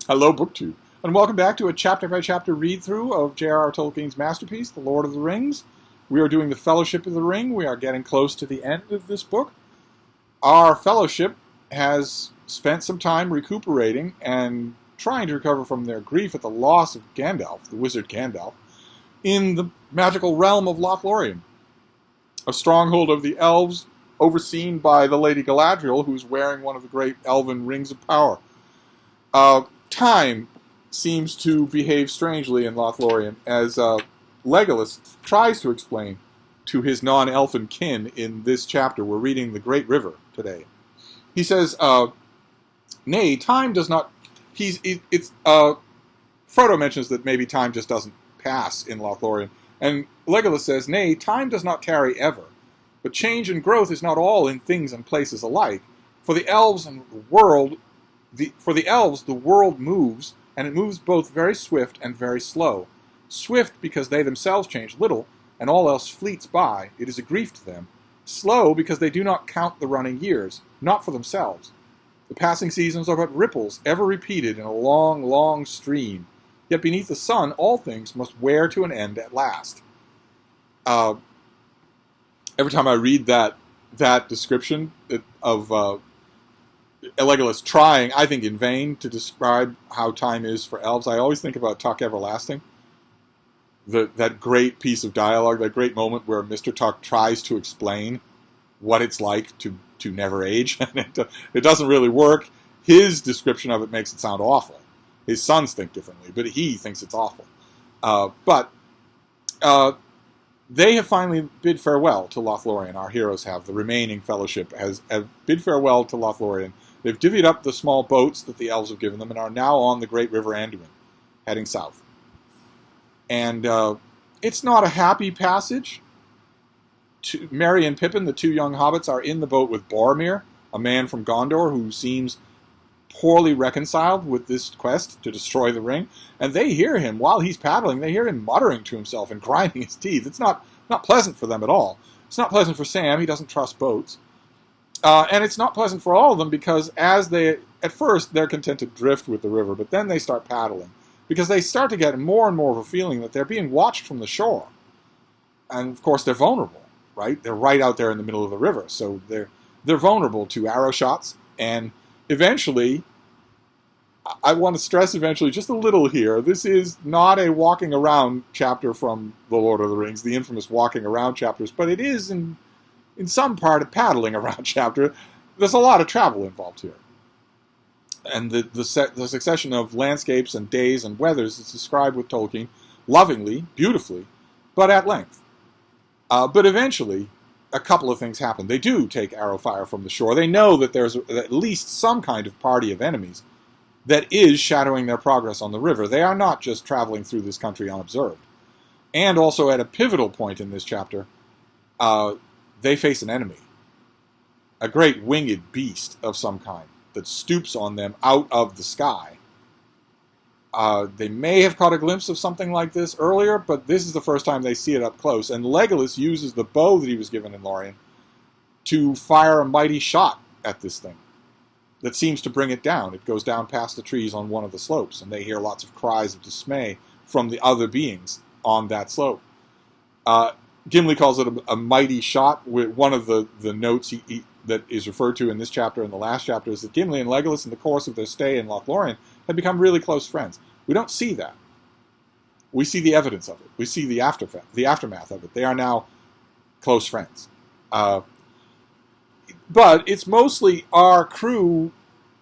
Hello, BookTube, and welcome back to a chapter-by-chapter read-through of J.R.R. Tolkien's masterpiece, The Lord of the Rings. We are doing the Fellowship of the Ring. We are getting close to the end of this book. Our fellowship has spent some time recuperating and trying to recover from their grief at the loss of Gandalf, the wizard Gandalf, in the magical realm of Lothlorien, a stronghold of the elves overseen by the Lady Galadriel, who is wearing one of the great elven rings of power. Time seems to behave strangely in Lothlorien, as Legolas tries to explain to his non-elfin kin in this chapter. We're reading The Great River today. He says, nay, time does not... Frodo mentions that maybe time just doesn't pass in Lothlorien, and Legolas says, nay, time does not tarry ever, but change and growth is not all in things and places alike. For the elves, the world moves, and it moves both very swift and very slow. Swift because they themselves change little, and all else fleets by. It is a grief to them. Slow because they do not count the running years, not for themselves. The passing seasons are but ripples, ever repeated in a long, long stream. Yet beneath the sun, all things must wear to an end at last. Every time I read that description of Legolas trying, I think in vain, to describe how time is for elves, I always think about Tuck Everlasting. That great piece of dialogue, that great moment where Mr. Tuck tries to explain what it's like to never age, and it doesn't really work. His description of it makes it sound awful. His sons think differently, but he thinks it's awful. But they have finally bid farewell to Lothlorien. Our heroes have. The remaining fellowship have bid farewell to Lothlorien. They've divvied up the small boats that the elves have given them and are now on the great river Anduin, heading south. And it's not a happy passage. Merry and Pippin, the two young hobbits, are in the boat with Boromir, a man from Gondor who seems poorly reconciled with this quest to destroy the ring. And they hear him, while he's paddling, they hear him muttering to himself and grinding his teeth. It's not pleasant for them at all. It's not pleasant for Sam. He doesn't trust boats. And it's not pleasant for all of them because at first they're content to drift with the river, but then they start paddling because they start to get more and more of a feeling that they're being watched from the shore. And of course they're vulnerable, right? They're right out there in the middle of the river, so they're vulnerable to arrow shots. And eventually, I want to stress eventually just a little here, this is not a walking around chapter from The Lord of the Rings, the infamous walking around chapters, but it is in some part a paddling around chapter. There's a lot of travel involved here. And the succession of landscapes and days and weathers is described with Tolkien lovingly, beautifully, but at length. But eventually, a couple of things happen. They do take arrow fire from the shore. They know that there's at least some kind of party of enemies that is shadowing their progress on the river. They are not just traveling through this country unobserved. And also at a pivotal point in this chapter, they face an enemy. A great winged beast of some kind that stoops on them out of the sky. They may have caught a glimpse of something like this earlier, but this is the first time they see it up close. And Legolas uses the bow that he was given in Lorien to fire a mighty shot at this thing that seems to bring it down. It goes down past the trees on one of the slopes, and they hear lots of cries of dismay from the other beings on that slope. Gimli calls it a mighty shot. One of the notes that is referred to in this chapter and the last chapter is that Gimli and Legolas, in the course of their stay in Lothlorien, had become really close friends. We don't see that. We see the evidence of it. We see the aftermath of it. They are now close friends. But it's mostly our crew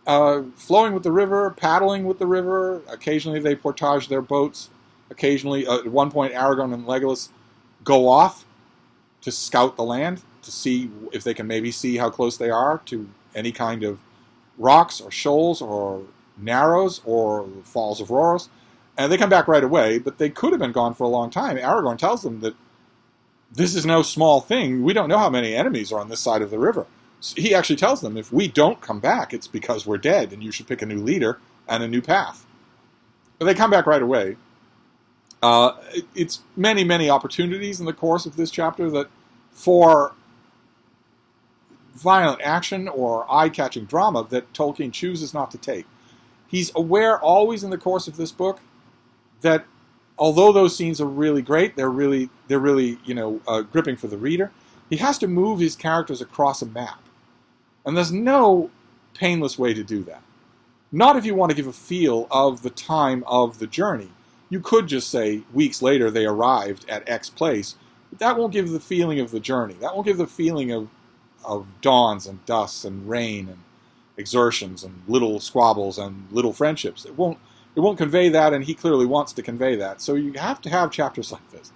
flowing with the river, paddling with the river. Occasionally they portage their boats. Occasionally, at one point, Aragorn and Legolas go off to scout the land, to see if they can maybe see how close they are to any kind of rocks or shoals or narrows or falls of Rhoros. And they come back right away, but they could have been gone for a long time. Aragorn tells them that this is no small thing. We don't know how many enemies are on this side of the river. So he actually tells them, if we don't come back, it's because we're dead, and you should pick a new leader and a new path. But they come back right away. It's many, many opportunities in the course of this chapter that for violent action or eye-catching drama that Tolkien chooses not to take. He's aware always in the course of this book that although those scenes are really great, they're really gripping for the reader. He has to move his characters across a map, and there's no painless way to do that. Not if you want to give a feel of the time of the journey. You could just say weeks later they arrived at X place, but that won't give the feeling of the journey. That won't give the feeling of dawns and dusts and rain and exertions and little squabbles and little friendships. It won't convey that, and he clearly wants to convey that. So you have to have chapters like this.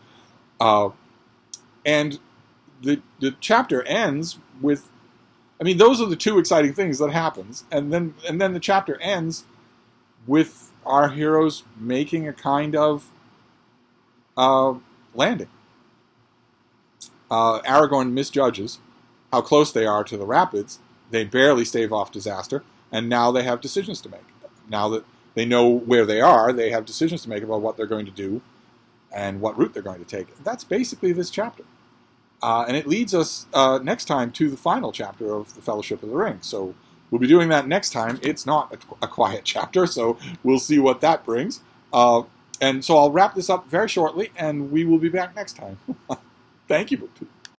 And the chapter ends with, I mean, those are the two exciting things that happens. And then the chapter ends with our heroes making a kind of landing. Aragorn misjudges how close they are to the rapids. They barely stave off disaster, and now they have decisions to make. Now that they know where they are, they have decisions to make about what they're going to do and what route they're going to take. That's basically this chapter. And it leads us next time to the final chapter of the Fellowship of the Ring. So we'll be doing that next time. It's not a quiet chapter, so we'll see what that brings. And so I'll wrap this up very shortly, and we will be back next time. Thank you.